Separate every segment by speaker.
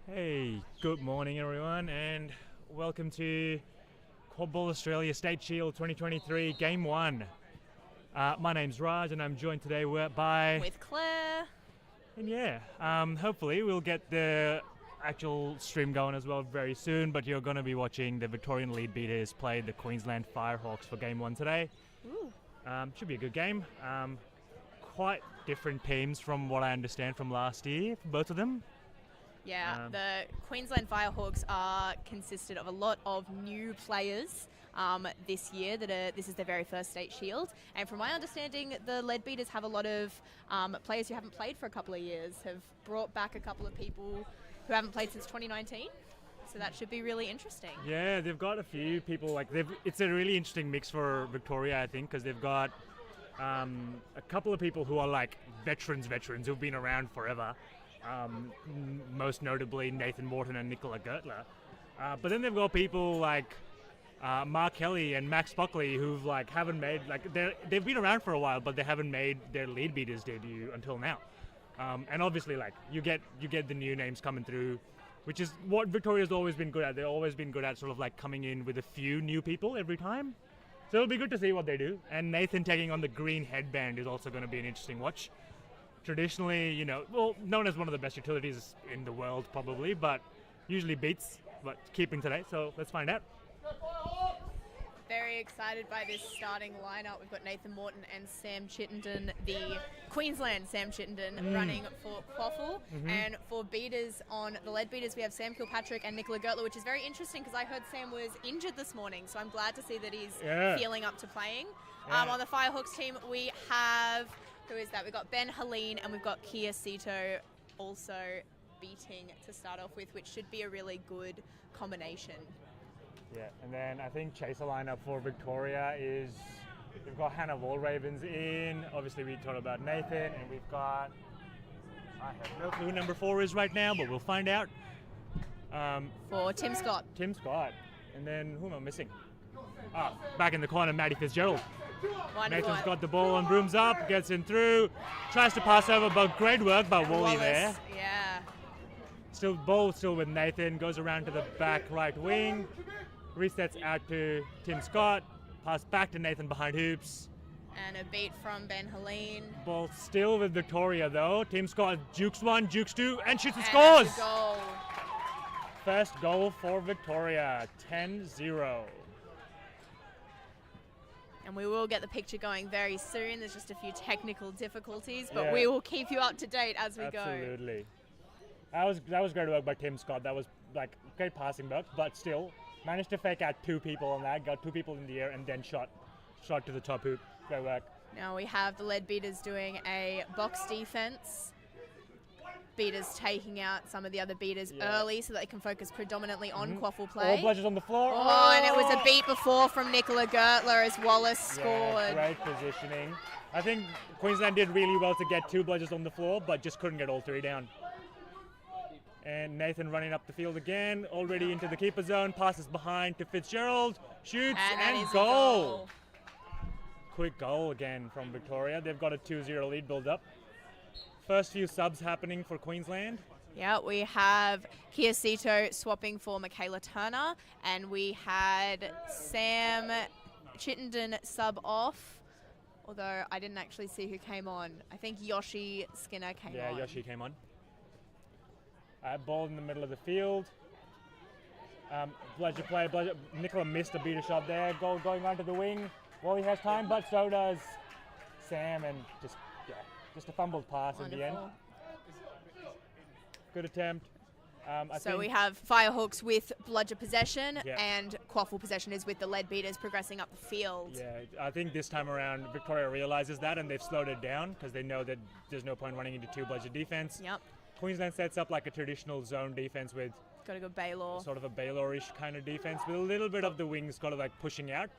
Speaker 1: Hey, good morning everyone and welcome to Quadball Australia State Shield 2023 Game 1. My name's Raj and I'm joined today with
Speaker 2: Claire.
Speaker 1: And hopefully we'll get the actual stream going as well very soon, but you're going to be watching the Victorian Leadbeaters play the Queensland Firehawks for Game 1 today.
Speaker 2: Ooh.
Speaker 1: Should be a good game. Quite different teams from what I understand from last year, both of them.
Speaker 2: Yeah, the Queensland Firehawks are consisted of a lot of new players this year. This is their very first state shield, and from my understanding, the Leadbeaters have a lot of players who haven't played for a couple of years. Have brought back a couple of people who haven't played since 2019. So that should be really interesting.
Speaker 1: Yeah, they've got a few people it's a really interesting mix for Victoria, I think, because they've got a couple of people who are like veterans who've been around forever. Most notably Nathan Morton and Nicola Gertler. But then they've got people like Mark Kelly and Max Buckley who've haven't made they've been around for a while, but they haven't made their Leadbeaters debut until now. And obviously, you get the new names coming through, which is what Victoria's always been good at. They've always been good at sort of coming in with a few new people every time. So it'll be good to see what they do. And Nathan taking on the green headband is also going to be an interesting watch. Traditionally, known as one of the best utilities in the world probably, but usually beats, but keeping today. So let's find out.
Speaker 2: Very excited by this starting lineup. We've got Nathan Morton and Sam Chittenden, the Queensland Sam Chittenden, running for Quaffle. Mm-hmm. And for beaters on the Leadbeaters, we have Sam Kilpatrick and Nicola Gertler, which is very interesting because I heard Sam was injured this morning. So I'm glad to see that he's feeling up to playing. Yeah. On the Firehawks team, we have... Who is that? We've got Ben Helene and we've got Kia Sito also beating to start off with, which should be a really good combination.
Speaker 1: Yeah, and then I think chaser lineup for Victoria is we've got Hannah Walravens in. Obviously, we talked about Nathan, and we've got I have no clue who number 4 is right now, but we'll find out.
Speaker 2: For Tim Scott.
Speaker 1: Tim Scott, and then who am I missing? Back in the corner, Maddie Fitzgerald. Nathan's got the ball and brooms up, gets in through, tries to pass over, but great work by Wally there.
Speaker 2: Yeah.
Speaker 1: Ball still with Nathan, goes around to the back right wing, resets out to Tim Scott, pass back to Nathan behind hoops.
Speaker 2: And a beat from Ben Helene.
Speaker 1: Ball still with Victoria though. Tim Scott jukes one, jukes two, and shoots and scores!
Speaker 2: Goal.
Speaker 1: First goal for Victoria, 10-0.
Speaker 2: And we will get the picture going very soon. There's just a few technical difficulties, but we will keep you up to date as we go.
Speaker 1: Absolutely. That was great work by Tim Scott. That was great passing work, but still managed to fake out 2 people on that, got 2 people in the air, and then shot to the top hoop. Great work.
Speaker 2: Now we have the Leadbeaters doing a box defense. Beaters taking out some of the other beaters early so that they can focus predominantly on Quaffle play.
Speaker 1: All bludgers on the floor.
Speaker 2: And it was a beat before from Nicola Gertler as Wallace scored.
Speaker 1: Great positioning. I think Queensland did really well to get 2 bludgers on the floor, but just couldn't get all 3 down. And Nathan running up the field again, already into the keeper zone, passes behind to Fitzgerald, shoots, and goal. Quick goal again from Victoria. They've got a 2-0 lead build up. First few subs happening for Queensland.
Speaker 2: Yeah, we have Kia Sito swapping for Michaela Turner, and we had Sam Chittenden sub off, although I didn't actually see who came on. I think Yoshi Skinner came on.
Speaker 1: Yeah, Yoshi came on. Ball in the middle of the field. Bludger play. Nicola missed a beater shot there. Goal going onto the wing. Wally has time, but so does Sam, and just a fumbled pass in the end. Good attempt.
Speaker 2: So we have Firehawks with bludger possession, and Quaffle possession is with the Leadbeaters progressing up the field.
Speaker 1: Yeah, I think this time around Victoria realises that, and they've slowed it down because they know that there's no point running into 2 bludger defense.
Speaker 2: Yep.
Speaker 1: Queensland sets up like a traditional zone defense with
Speaker 2: got to go Baylor.
Speaker 1: Sort of a Baylor-ish kind of defense with a little bit of the wings kind of pushing out.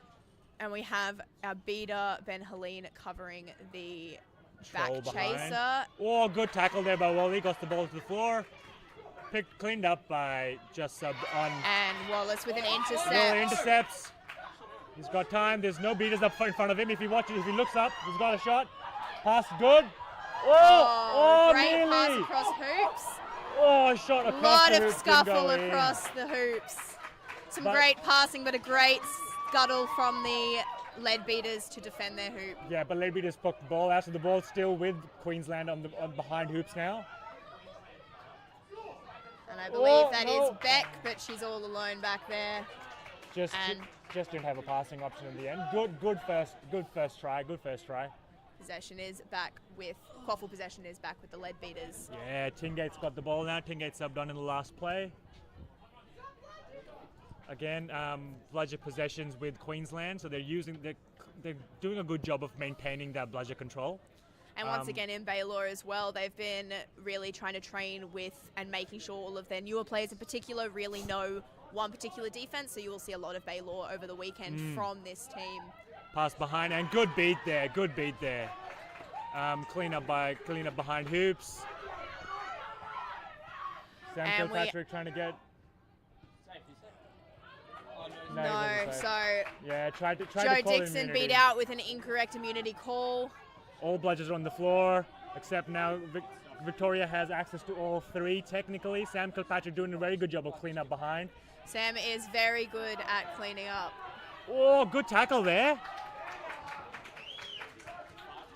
Speaker 2: And we have our beater Ben Helene covering the back
Speaker 1: behind.
Speaker 2: chaser.
Speaker 1: Oh, good tackle there by Wally. Got the ball to the floor. Cleaned up by just subbed on.
Speaker 2: And Wallace with an intercept.
Speaker 1: Wally intercepts. He's got time. There's no beaters up in front of him. If he looks up, he's got a shot. Pass good.
Speaker 2: Great
Speaker 1: nearly.
Speaker 2: pass across hoops.
Speaker 1: Oh, shot
Speaker 2: A
Speaker 1: across
Speaker 2: lot
Speaker 1: the
Speaker 2: of
Speaker 1: hoops, didn't
Speaker 2: scuffle
Speaker 1: go in.
Speaker 2: across the hoops. Some
Speaker 1: But-
Speaker 2: great passing, but a great scuttle from the Leadbeaters to defend their hoop.
Speaker 1: Yeah, but Leadbeaters poked the ball out, so the ball's still with Queensland on behind hoops now.
Speaker 2: And I believe that is
Speaker 1: no.
Speaker 2: Beck, but she's all alone back there.
Speaker 1: Just didn't have a passing option in the end. Good first try.
Speaker 2: Possession is back with Quaffle. Possession is back with the Leadbeaters.
Speaker 1: Yeah, Tingate's got the ball now. Tingate subbed on in the last play. Again, bludger possessions with Queensland, so they're doing a good job of maintaining that bludger control.
Speaker 2: And once again in Baylor as well, they've been really trying to train with and making sure all of their newer players in particular really know one particular defense. So you will see a lot of Baylor over the weekend from this team.
Speaker 1: Pass behind and good beat there. Clean up behind hoops. Sam
Speaker 2: And
Speaker 1: Kilpatrick trying to get.
Speaker 2: No,
Speaker 1: he wasn't safe.
Speaker 2: so
Speaker 1: Yeah, tried to
Speaker 2: Joe
Speaker 1: call
Speaker 2: Dixon
Speaker 1: immunity.
Speaker 2: beat out with an incorrect immunity call.
Speaker 1: All bludgers are on the floor, except now Victoria has access to all three technically. Sam Kilpatrick doing a very good job of cleaning up behind.
Speaker 2: Sam is very good at cleaning up.
Speaker 1: Oh, good tackle there.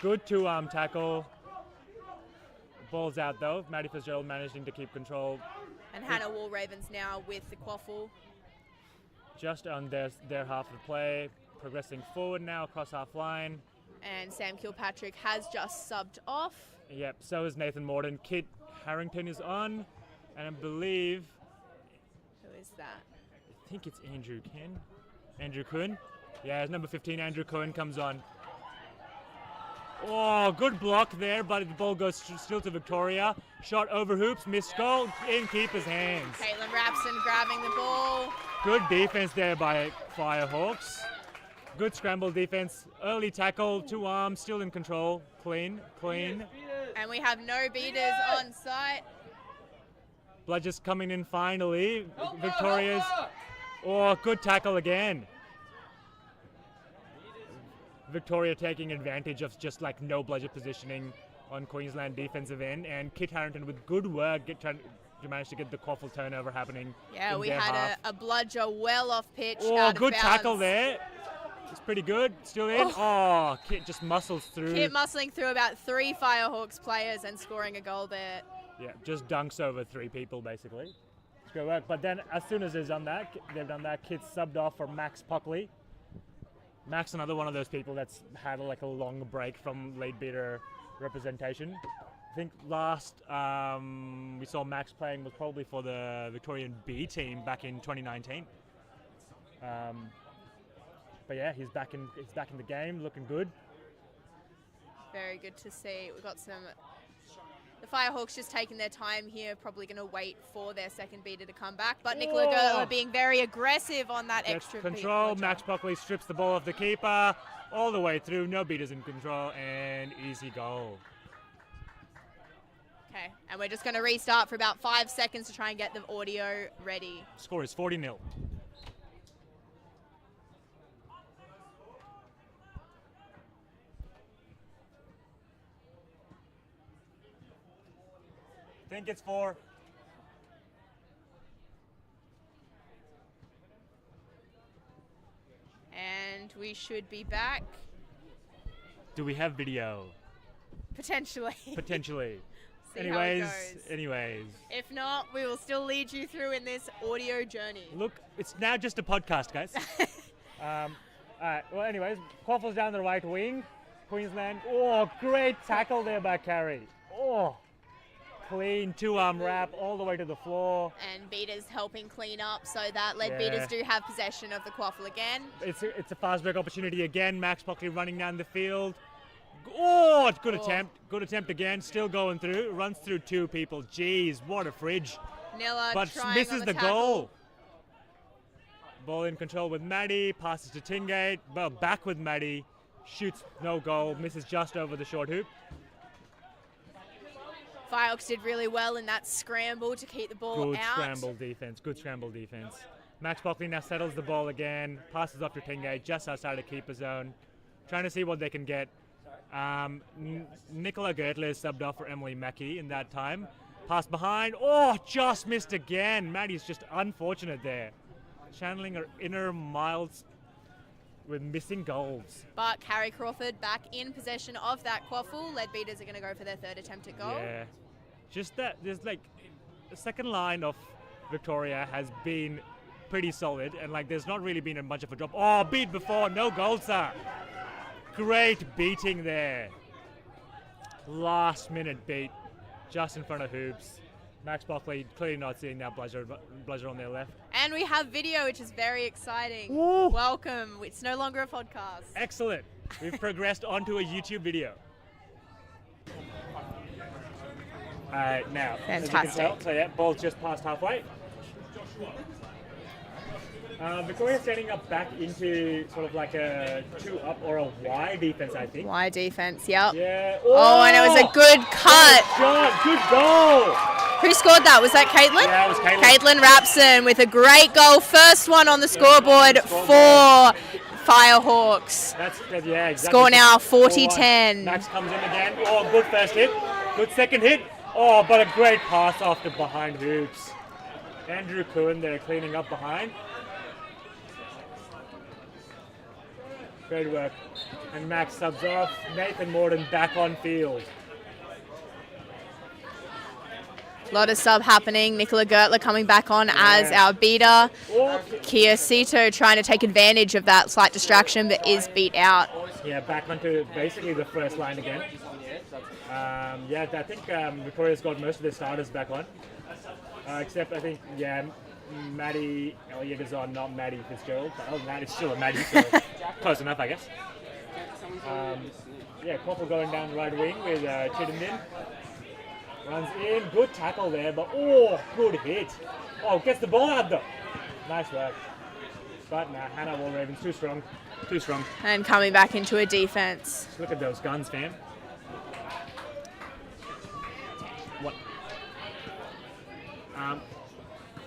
Speaker 1: Good two-arm tackle. Ball's out though. Maddie Fitzgerald managing to keep control.
Speaker 2: And Hannah Wall-Ravens now with the Quaffle.
Speaker 1: Just on their half of the play. Progressing forward now across half line.
Speaker 2: And Sam Kilpatrick has just subbed off.
Speaker 1: Yep, so is Nathan Morton. Kit Harrington is on. And I believe,
Speaker 2: Who is that?
Speaker 1: I think it's Andrew Kuhn. Yeah, it's number 15, Andrew Kuhn comes on. Oh, good block there, but the ball goes still to Victoria. Shot over hoops, missed goal, in keeper's hands.
Speaker 2: Caitlin Rapson grabbing the ball.
Speaker 1: Good defense there by Firehawks. Good scramble defense. Early tackle, two arms, still in control. Clean.
Speaker 2: And we have no beaters on site.
Speaker 1: Bludgers coming in finally. Victoria's. Oh, good tackle again. Victoria taking advantage of just like no bludger positioning on Queensland defensive end, and Kit Harrington with good work trying to manage to get the Quaffle turnover happening.
Speaker 2: Yeah,
Speaker 1: in
Speaker 2: we
Speaker 1: their
Speaker 2: had
Speaker 1: half.
Speaker 2: a bludger well off pitch.
Speaker 1: Oh,
Speaker 2: out of
Speaker 1: good
Speaker 2: bounds.
Speaker 1: tackle there. It's pretty good. Still in. Oh, Kit just muscles through.
Speaker 2: Kit muscling through about 3 Firehawks players and scoring a goal there.
Speaker 1: Yeah, just dunks over 3 people basically. It's good work. But then as soon as they've done that, Kit subbed off for Max Puckley. Max, another one of those people that's had like a long break from Leadbeater representation. I think last we saw Max playing was probably for the Victorian B team back in 2019. But yeah, he's back in the game, looking good.
Speaker 2: Very good to see. We've got the Firehawks just taking their time here, probably going to wait for their second beater to come back. But Nicola Gertler being very aggressive on that
Speaker 1: Gets
Speaker 2: extra
Speaker 1: control.
Speaker 2: beat.
Speaker 1: Max Buckley strips the ball off the keeper all the way through. No beaters in control and easy goal.
Speaker 2: Okay, and we're just going to restart for about 5 seconds to try and get the audio ready.
Speaker 1: Score is 40-0. I think it's 4.
Speaker 2: And we should be back,
Speaker 1: Do we have video?
Speaker 2: potentially.
Speaker 1: Potentially.
Speaker 2: See how it goes.
Speaker 1: Anyways.
Speaker 2: If not, we will still lead you through in this audio journey.
Speaker 1: Look, it's now just a podcast, guys. Alright, well anyways, Quaffle's down the right wing. Queensland. Oh, great tackle there by Carey. Oh, clean two-arm wrap all the way to the floor.
Speaker 2: And beaters helping clean up so that Leadbeaters do have possession of the Quaffle again.
Speaker 1: It's a fast break opportunity again. Max Buckley running down the field. Oh, it's good attempt. Good attempt again. Still going through. Runs through 2 people. Jeez, what a fridge.
Speaker 2: Nilla
Speaker 1: But
Speaker 2: trying
Speaker 1: misses
Speaker 2: on
Speaker 1: the
Speaker 2: tackle.
Speaker 1: goal. Ball in control with Maddie. Passes to Tingate. Well, back with Maddie. Shoots, no goal. Misses just over the short hoop.
Speaker 2: Firehawks did really well in that scramble to keep the ball
Speaker 1: Good
Speaker 2: out.
Speaker 1: scramble defense. Good scramble defense. Max Buckley now settles the ball again. Passes off to Tingate just outside the keeper zone. Trying to see what they can get. Nicola Gertler is subbed off for Emily Mackey in that time. Pass behind. Oh, just missed again. Maddie's just unfortunate there. Channeling her inner miles with missing goals.
Speaker 2: But Carrie Crawford back in possession of that quaffle. Leadbeaters are going to go for their third attempt at goal.
Speaker 1: Yeah. Just that, there's like, the second line of Victoria has been pretty solid, and like there's not really been much of a drop. Oh, beat before, no goal, sir. Great beating there. Last minute beat, just in front of hoops. Max Buckley clearly not seeing that buzzer on their left.
Speaker 2: And we have video, which is very exciting.
Speaker 1: Woo.
Speaker 2: Welcome. It's no longer a podcast.
Speaker 1: Excellent. We've progressed onto a YouTube video. Now,
Speaker 2: fantastic.
Speaker 1: As you can tell, so yeah, ball's just past halfway. Victoria's setting up back into sort of like a 2-up or a Y defense, I think.
Speaker 2: Y defense, yep.
Speaker 1: Yeah.
Speaker 2: Oh, and it was a good cut.
Speaker 1: Good goal.
Speaker 2: Who scored that? Was that Caitlin?
Speaker 1: Yeah, it was Caitlin.
Speaker 2: Caitlin Rapson with a great goal. First one on the scoreboard for Firehawks.
Speaker 1: Yeah, exactly.
Speaker 2: Score now 40-10.
Speaker 1: Max comes in again. Oh, good first hit. Good second hit. Oh, but a great pass off the behind hoops. Andrew Cohen there cleaning up behind. Great work. And Max subs off. Nathan Morton back on field.
Speaker 2: A lot of sub happening. Nicola Gertler coming back on as our beater.
Speaker 1: Oh.
Speaker 2: Kia Sito trying to take advantage of that slight distraction, but is beat out.
Speaker 1: Yeah, back onto basically the first line again. Yeah, I think Victoria's got most of their starters back on. Except I think, yeah, Maddie Elliott is on, not Maddie Fitzgerald. Oh, Maddie's still a Maddie, so close enough, I guess. Yeah, Koppel going down the right wing with Chittenden. Runs in, good tackle there, but oh, good hit. Oh, gets the ball out though. Nice work. But nah, Hannah Walravens too strong. Too strong.
Speaker 2: And coming back into a defense.
Speaker 1: Look at those guns, fam. What?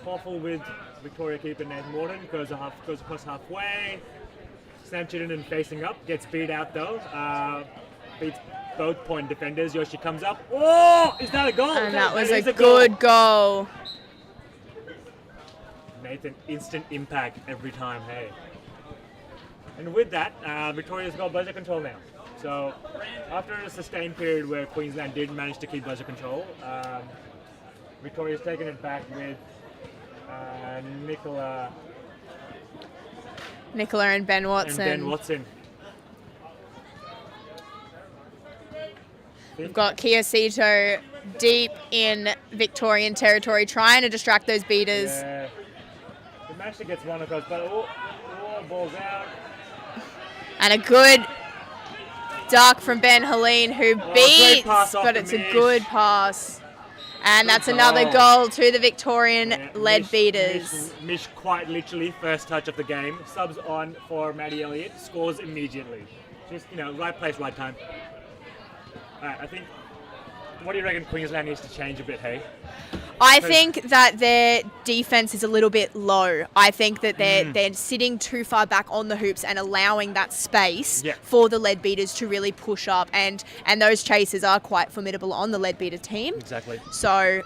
Speaker 1: Koffel with Victoria keeper Nathan Morton goes across halfway. Sam Chittenden facing up, gets beat out though. Beats both point defenders. Yoshi comes up. Oh, is that a goal?
Speaker 2: And that was a good goal.
Speaker 1: Nathan, instant impact every time, hey. And with that, Victoria's got buzzer control now. So after a sustained period where Queensland did manage to keep buzzer control, Victoria's taken it back with Nicola
Speaker 2: and Ben Watson. We've got Kia Sito deep in Victorian territory, trying to distract those beaters.
Speaker 1: Yeah. They managed to get one across, but ball's out. And
Speaker 2: a good duck from Ben Helene, who beats, but it's a good pass. And that's another goal to the Victorian Leadbeaters.
Speaker 1: Mish quite literally first touch of the game. Subs on for Maddie Elliott, scores immediately. Just, right place, right time. I think, what do you reckon Queensland needs to change a bit, hey?
Speaker 2: I think that their defense is a little bit low. I think that they're sitting too far back on the hoops and allowing that space for the Leadbeaters to really push up. And those chasers are quite formidable on the Leadbeater team.
Speaker 1: Exactly.
Speaker 2: So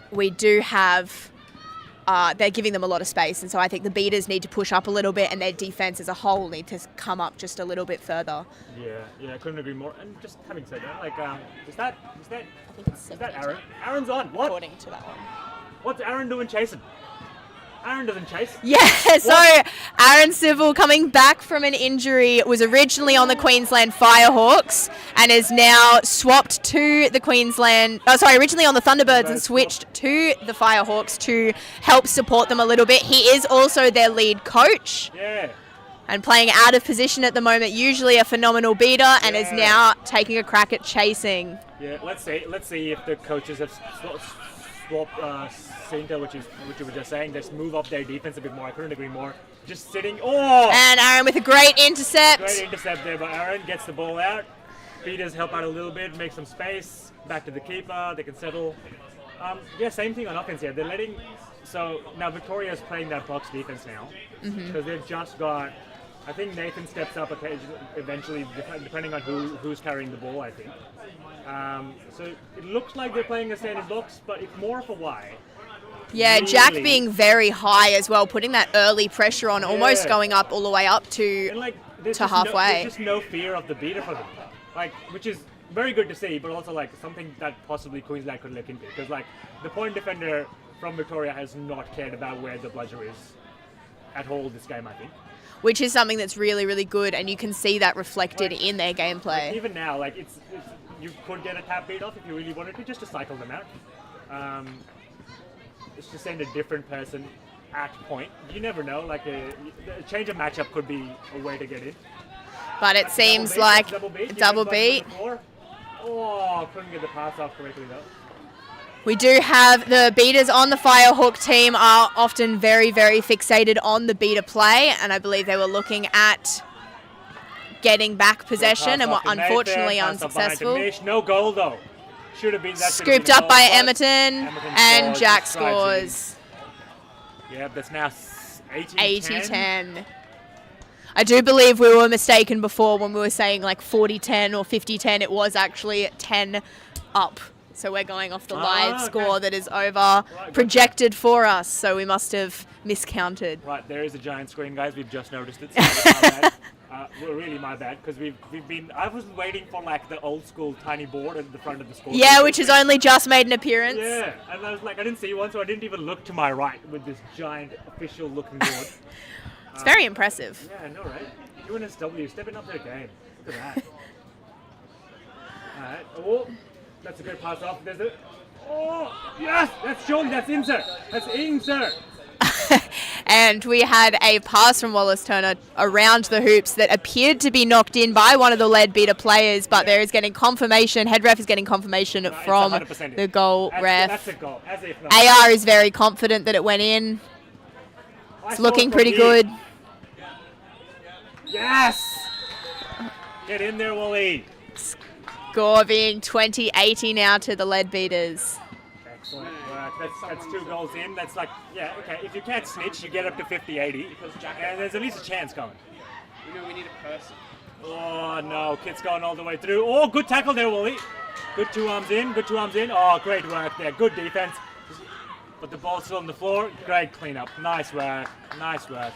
Speaker 2: we do have... they're giving them a lot of space, and so I think the beaters need to push up a little bit, and their defense as a whole need to come up just a little bit further.
Speaker 1: Yeah, I couldn't agree more. And just having said that, is that
Speaker 2: I think it's
Speaker 1: Aaron? Aaron's on. What?
Speaker 2: According to that one.
Speaker 1: What's Aaron doing chasing? Aaron doesn't chase.
Speaker 2: Yeah, so Aaron Civil, coming back from an injury, was originally on the Queensland Firehawks and is now swapped to the originally on the Thunderbirds and switched to the Firehawks to help support them a little bit. He is also their lead coach.
Speaker 1: Yeah.
Speaker 2: And playing out of position at the moment, usually a phenomenal beater, and is now taking a crack at chasing.
Speaker 1: Yeah, let's see if the coaches have swapped Cinta, which you were just saying, just move up their defense a bit more. I couldn't agree more. Just sitting. Oh!
Speaker 2: And Aaron with a great intercept.
Speaker 1: Great intercept there by Aaron. Gets the ball out. Beaters help out a little bit, make some space. Back to the keeper. They can settle. Same thing on offense here. They're letting. So now Victoria's playing that box defense now because they've just got I think Nathan steps up occasionally, eventually, depending on who's carrying the ball, I think. So it looks like they're playing a standard box, but it's more of a Y.
Speaker 2: Yeah,
Speaker 1: Really?
Speaker 2: Jack being very high as well, putting that early pressure on, almost going up all the way up to
Speaker 1: And like,
Speaker 2: halfway.
Speaker 1: There's just no fear of the beater for them, like, which is very good to see, but also like something that possibly Queensland could look into, because like the point defender from Victoria has not cared about where the bludger is at all this game, I think.
Speaker 2: Which is something that's really, really good, and you can see that reflected in their gameplay.
Speaker 1: Even now, like it's you could get a tap beat off if you really wanted to, just to cycle them out. It's to send a different person at point. You never know. Like a change of matchup could be a way to get in.
Speaker 2: But it seems like double beat.
Speaker 1: Oh, couldn't get the pass off correctly though.
Speaker 2: We do have the beaters on the Firehawk team are often very, very fixated on the beater play, and I believe they were looking at getting back possession and were unfortunately unsuccessful.
Speaker 1: No goal though. Should have been that.
Speaker 2: Scooped up by Emerton, and Jack scores.
Speaker 1: Yeah, that's now 80-10.
Speaker 2: I do believe we were mistaken before when we were saying like 40-10 or 50-10. It was actually 10 up. So we're going off the live score that is over projected for us. So we must have miscounted.
Speaker 1: Right, there is a giant screen, guys. We've just noticed it. So my bad. Well, really my bad, because we've been. I was waiting for like the old school tiny board at the front of the score.
Speaker 2: Yeah, which has only just made an appearance.
Speaker 1: Yeah, and I was like, I didn't see one, so I didn't even look to my right with this giant official looking board.
Speaker 2: It's very impressive.
Speaker 1: Yeah, I know, right? UNSW stepping up their game. Look at that. All right. Oh. That's a good pass off. There's a. Oh, yes! That's surely. That's insert. That's insert.
Speaker 2: And we had a pass from Wallace Turner around the hoops that appeared to be knocked in by one of the Leadbeater players, but there is getting confirmation. Head ref is getting confirmation from the goal ref.
Speaker 1: That's a goal. As if not.
Speaker 2: AR is very confident that it went in. It's looking pretty good.
Speaker 1: Yes! Get in there, Wally.
Speaker 2: Score being 20-80 now to the Leadbeaters.
Speaker 1: Excellent work. That's 2 goals in. That's like, yeah, okay. If you can't snitch, you get up to 50-80. And there's at least a chance coming.
Speaker 3: We need a person.
Speaker 1: Oh, no. Kid's going all the way through. Oh, good tackle there, Wally. Good 2 arms in. Good 2 arms in. Oh, great work there. Good defense. But the ball's still on the floor. Great cleanup. Nice work. Nice work.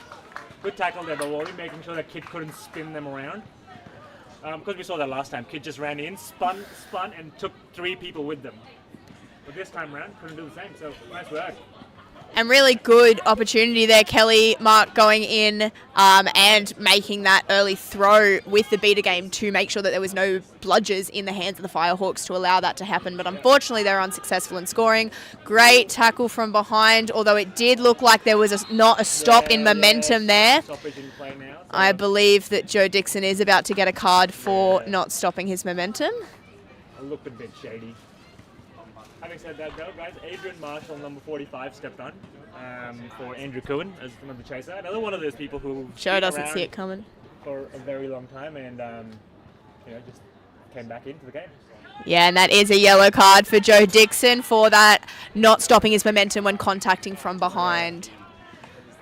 Speaker 1: Good tackle there by Wally, making sure that Kid couldn't spin them around. Because we saw that last time. Kid just ran in, spun, and took 3 people with them. But this time around, couldn't do the same, so nice work.
Speaker 2: And really good opportunity there, Kelly Mark going in and making that early throw with the beater game to make sure that there was no bludgers in the hands of the Firehawks to allow that to happen. But unfortunately, they were unsuccessful in scoring. Great tackle from behind, although it did look like there was not a stop in momentum there.
Speaker 1: Stoppage in play now, so
Speaker 2: I believe that Joe Dixon is about to get a card for not stopping his momentum.
Speaker 1: it looked a bit shady. Having said that, though, guys, Adrian Marshall, number 45, stepped on for Andrew Cohen as another chaser. Another one of those people who
Speaker 2: Joe doesn't see it coming
Speaker 1: for a very long time, and just came back into the game.
Speaker 2: Yeah, and that is a yellow card for Joe Dixon for that not stopping his momentum when contacting from behind.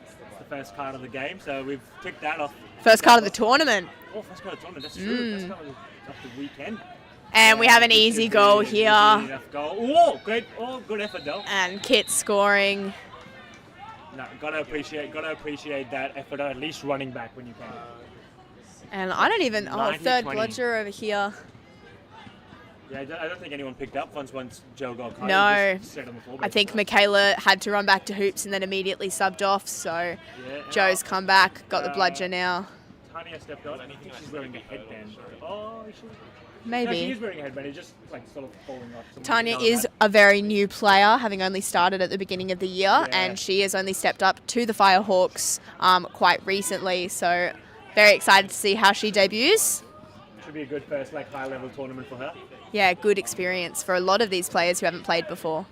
Speaker 1: It's the first card of the game, so we've ticked that off.
Speaker 2: First card of the tournament.
Speaker 1: Oh, first card of the tournament, that's true. First card of the weekend.
Speaker 2: And we have an easy goal here.
Speaker 1: Oh, great! Oh, good effort though.
Speaker 2: And Kit scoring.
Speaker 1: No, gotta appreciate that effort, at least running back when you can.
Speaker 2: And I don't even. Oh,
Speaker 1: 90,
Speaker 2: third
Speaker 1: 20.
Speaker 2: bludger over here.
Speaker 1: Yeah, I don't think anyone picked up once Joe got caught.
Speaker 2: No.
Speaker 1: Just set on the floor,
Speaker 2: I think Michaela had to run back to hoops and then immediately subbed off. So Joe's come back, got the bludger now.
Speaker 1: Tanya stepped on. I think she's wearing a headband. Oh, is she?
Speaker 2: Maybe.
Speaker 1: No, she is wearing a headband. It's just like sort of falling off.
Speaker 2: Tanya is a very new player, having only started at the beginning of the year, and she has only stepped up to the Firehawks quite recently. So very excited to see how she debuts.
Speaker 1: Should be a good first high-level tournament for her.
Speaker 2: Yeah, good experience for a lot of these players who haven't played before.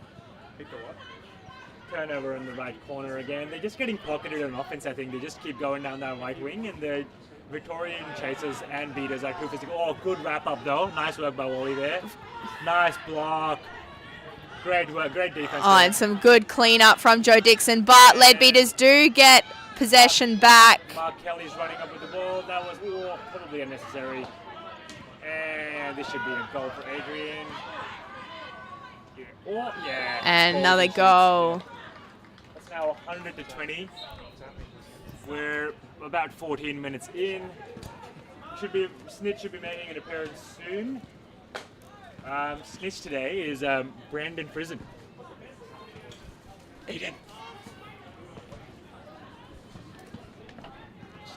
Speaker 1: Turnover in the right corner again. They're just getting pocketed on offense, I think. They just keep going down that right wing, and the Victorian chasers and beaters are too physical. Oh, good wrap-up, though. Nice work by Wally there. Nice block. Great work. Great defense.
Speaker 2: Oh, and some good clean-up from Joe Dixon. But Leadbeaters do get possession back.
Speaker 1: Mark Kelly's running up with the ball. That was probably unnecessary. And this should be a goal for Adrian. Yeah.
Speaker 2: And another goal.
Speaker 1: That's now 100 to 20. We're about 14 minutes in. Snitch should be making an appearance soon. Snitch today is Brandon Prison. Aiden.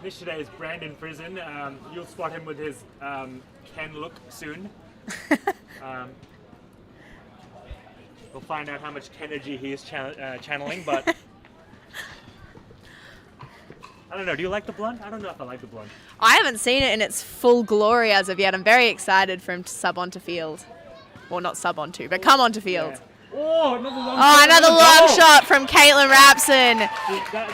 Speaker 1: Snitch today is Brandon Prison. You'll spot him with his Ken look soon. We'll find out how much Kenergy he is channeling, but I don't know. Do you like the blonde? I don't know if I like the blonde.
Speaker 2: I haven't seen it in its full glory as of yet. I'm very excited for him to sub onto field. Well, not sub onto, but come onto field.
Speaker 1: Yeah. Another
Speaker 2: long shot from Caitlin Rapson.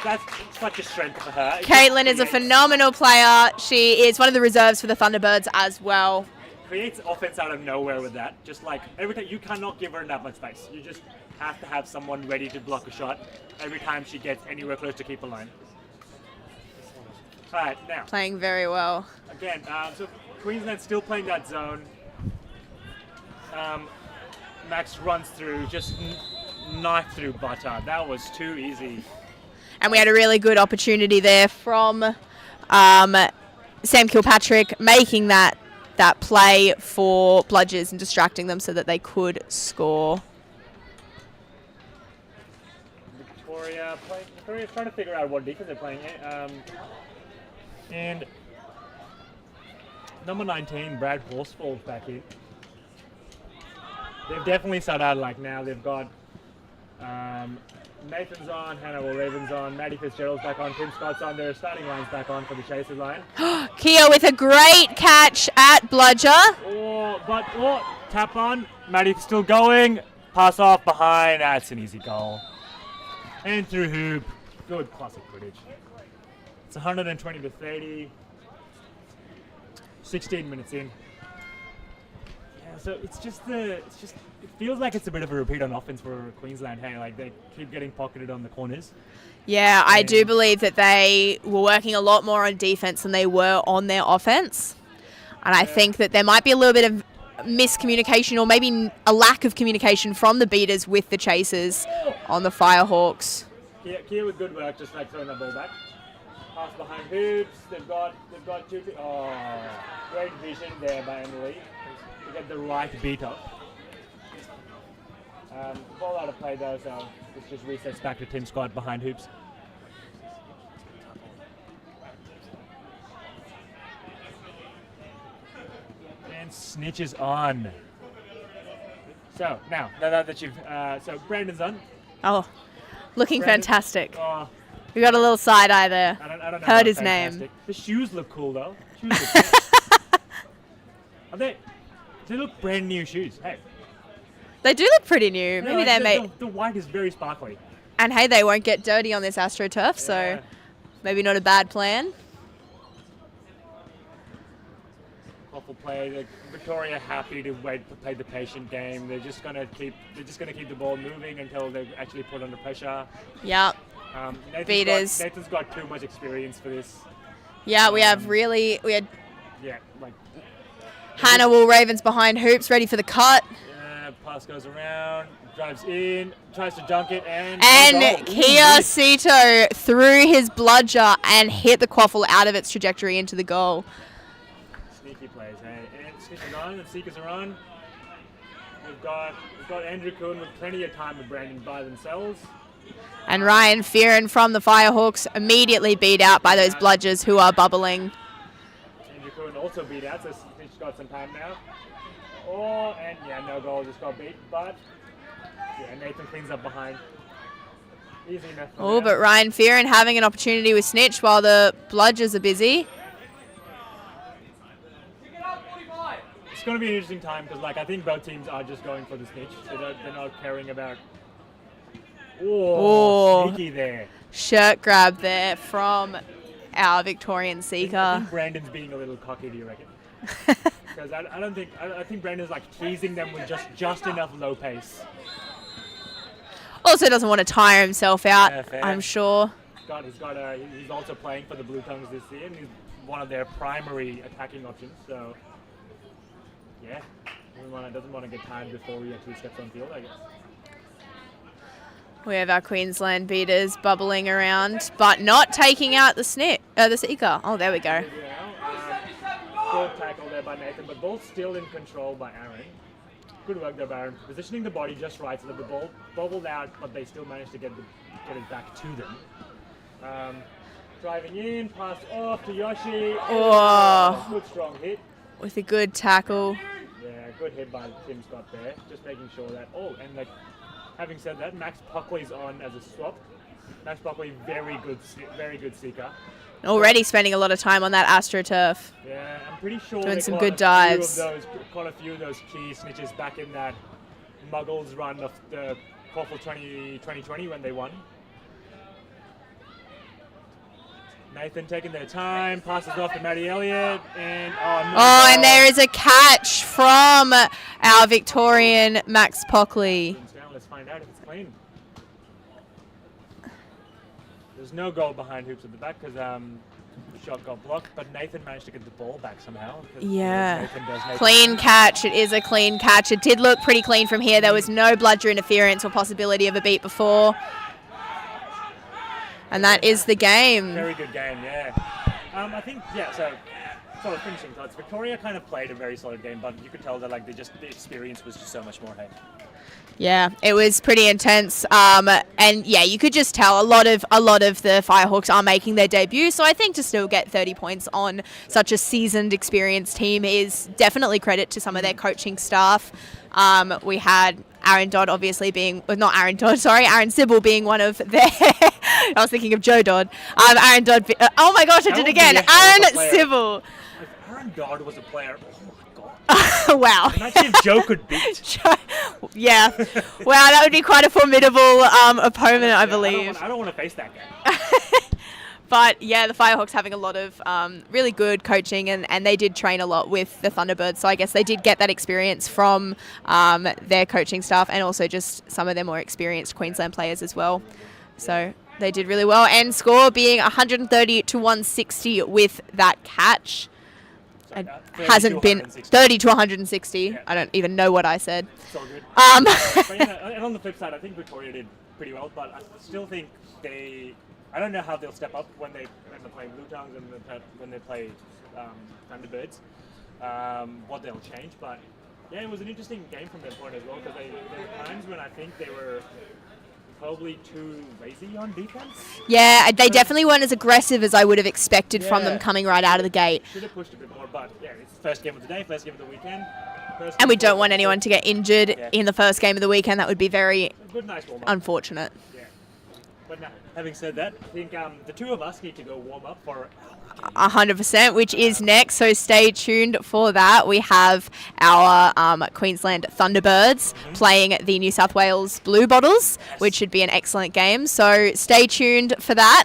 Speaker 1: That's such a strength for her.
Speaker 2: Caitlin is a phenomenal player. She is one of the reserves for the Thunderbirds as well.
Speaker 1: Creates offense out of nowhere with that. Just like every time, you cannot give her that much space. You just have to have someone ready to block a shot every time she gets anywhere close to keeper line. All right, now.
Speaker 2: Playing very well.
Speaker 1: Again, so Queensland's still playing that zone. Max runs through, just knife through butter. That was too easy.
Speaker 2: And we had a really good opportunity there from Sam Kilpatrick making that play for Bludgers and distracting them so that they could score. Victoria's
Speaker 1: trying to figure out what defense they're playing. And number 19, Brad Horsfall's back in. They've definitely started out like now. They've got Nathan's on, Hannah Raven's on, Maddie Fitzgerald's back on, Tim Scott's on. Their starting line's back on for the Chasers line.
Speaker 2: Kia with a great catch at Bludger.
Speaker 1: Tap on. Maddie's still going. Pass off behind. That's an easy goal. And through hoop. Good classic footage. It's 120 to 30. 16 minutes in. So it feels like it's a bit of a repeat on offense for Queensland. Hey, like they keep getting pocketed on the corners.
Speaker 2: Yeah, I do believe that they were working a lot more on defense than they were on their offense. And I think that there might be a little bit of miscommunication or maybe a lack of communication from the beaters with the chasers on the Firehawks.
Speaker 1: Kia with good work, just like throwing the ball back. Pass behind hoops. They've got two. Great vision there by Emily. Get the right beat up. Ball out of play though, so it just resets back to Tim Scott behind hoops. And Snitch is on. So now that you've so Brandon's on.
Speaker 2: Oh, looking fantastic.
Speaker 1: Oh,
Speaker 2: We got a little side eye there.
Speaker 1: I don't know.
Speaker 2: Heard his name.
Speaker 1: The shoes look cool though. Shoes look cool. Are they? They look brand new shoes. Hey.
Speaker 2: They do look pretty new. Maybe they may.
Speaker 1: The white is very sparkly.
Speaker 2: And hey, they won't get dirty on this AstroTurf, so maybe not a bad plan.
Speaker 1: Awful play. Victoria happy to wait to play the patient game. They're just gonna keep the ball moving until they're actually put under pressure.
Speaker 2: Yep.
Speaker 1: Nathan's got too much experience for this.
Speaker 2: Yeah, we had
Speaker 1: Hannah
Speaker 2: Ravens behind hoops, ready for the cut.
Speaker 1: Yeah, pass goes around, drives in, tries to dunk it, and
Speaker 2: Kia Sito threw his bludger and hit the quaffle out of its trajectory into the goal.
Speaker 1: Sneaky plays, hey. And Snitches are on, and Seekers are on. We've got Andrew Coon with plenty of time with Brandon by themselves.
Speaker 2: And Ryan Fearon from the Firehawks immediately beat out by those bludgers who are bubbling.
Speaker 1: Andrew Coon also beat out, so Snitch got some time now. No goal, just got beat, but Nathan cleans up behind. Easy enough.
Speaker 2: But Ryan Fearon having an opportunity with Snitch while the bludgers are busy.
Speaker 1: It's going to be an interesting time because, I think both teams are just going for the Snitch. They're not caring about. Sneaky there.
Speaker 2: Shirt grab there from our Victorian Seeker.
Speaker 1: I think Brandon's being a little cocky, do you reckon? Because I think Brandon's teasing them with just enough low pace.
Speaker 2: Also doesn't want to tire himself out,
Speaker 1: Yeah, fair.
Speaker 2: I'm sure.
Speaker 1: He's also playing for the Blue Tongues this year, and he's one of their primary attacking options. So, yeah, doesn't want to get tired before he actually steps on field, I guess.
Speaker 2: We have our Queensland beaters bubbling around, but not taking out the seeker. Oh, there we go.
Speaker 1: Good tackle there by Nathan, but ball still in control by Aaron. Good work there by Aaron. Positioning the body just right so that the ball bobbled out, but they still managed to get it back to them. Driving in, pass off to Yoshi.
Speaker 2: Oh.
Speaker 1: Good strong hit.
Speaker 2: With a good tackle.
Speaker 1: Yeah, good hit by Tim Scott there. Just making sure that. Oh, and having said that, Max Buckley's on as a swap. Max Buckley, very good seeker.
Speaker 2: Already spending a lot of time on that AstroTurf.
Speaker 1: Yeah, I'm pretty sure
Speaker 2: doing
Speaker 1: they
Speaker 2: some
Speaker 1: caught
Speaker 2: good dives.
Speaker 1: Caught a few of those key snitches back in that Muggles run of the Quaffle 2020 when they won. Nathan taking their time, passes off to Matty Elliott, and
Speaker 2: and there is a catch from our Victorian Max Pockley.
Speaker 1: Let's find out if it's clean. There's no goal behind hoops at the back because the shot got blocked, but Nathan managed to get the ball back somehow.
Speaker 2: Yeah. Clean catch. It is a clean catch. It did look pretty clean from here. There was no bludger interference or possibility of a beat before. And that is the game.
Speaker 1: Very good game, yeah. I think, so sort of finishing thoughts. Victoria kind of played a very solid game, but you could tell that the experience was just so much more ahead.
Speaker 2: Yeah, it was pretty intense, and yeah, you could just tell a lot of the Firehawks are making their debut. So I think to still get 30 points on such a seasoned, experienced team is definitely credit to some of their coaching staff. We had Aaron Dodd obviously Aaron Sybil being one of their. I was thinking of Joe Dodd. Aaron Dodd. Oh my gosh, I did it again. Aaron Sybil.
Speaker 1: If Aaron Dodd was a player.
Speaker 2: Wow.
Speaker 1: Imagine if Joe could beat.
Speaker 2: Yeah. Wow, that would be quite a formidable opponent, I believe.
Speaker 1: I don't want to face that guy.
Speaker 2: But yeah, the Firehawks having a lot of really good coaching, and they did train a lot with the Thunderbirds. So I guess they did get that experience from their coaching staff and also just some of their more experienced Queensland players as well. So they did really well. And score being 130 to 160 with that catch. It hasn't been 30 to 160. Yeah. I don't even know what I said.
Speaker 1: It's all good. And on the flip side, I think Victoria did pretty well, but I still think I don't know how they'll step up when they play Blue Tongues and when they play Thunderbirds. What they'll change, but yeah, it was an interesting game from their point as well because there were times when I think they were probably too lazy on defense.
Speaker 2: Yeah, they definitely weren't as aggressive as I would have expected from them coming right out of the gate.
Speaker 1: Should have pushed a bit more, but yeah, it's the first game of the day, first game of the weekend.
Speaker 2: And we don't want anyone to get injured in the first game of the weekend. That would be very unfortunate.
Speaker 1: Yeah. But no, having said that, I think the two of us need to go warm up for
Speaker 2: 100%, which is next, so stay tuned for that. We have our Queensland Thunderbirds playing the New South Wales Blue Bottles, which should be an excellent game, so stay tuned for that.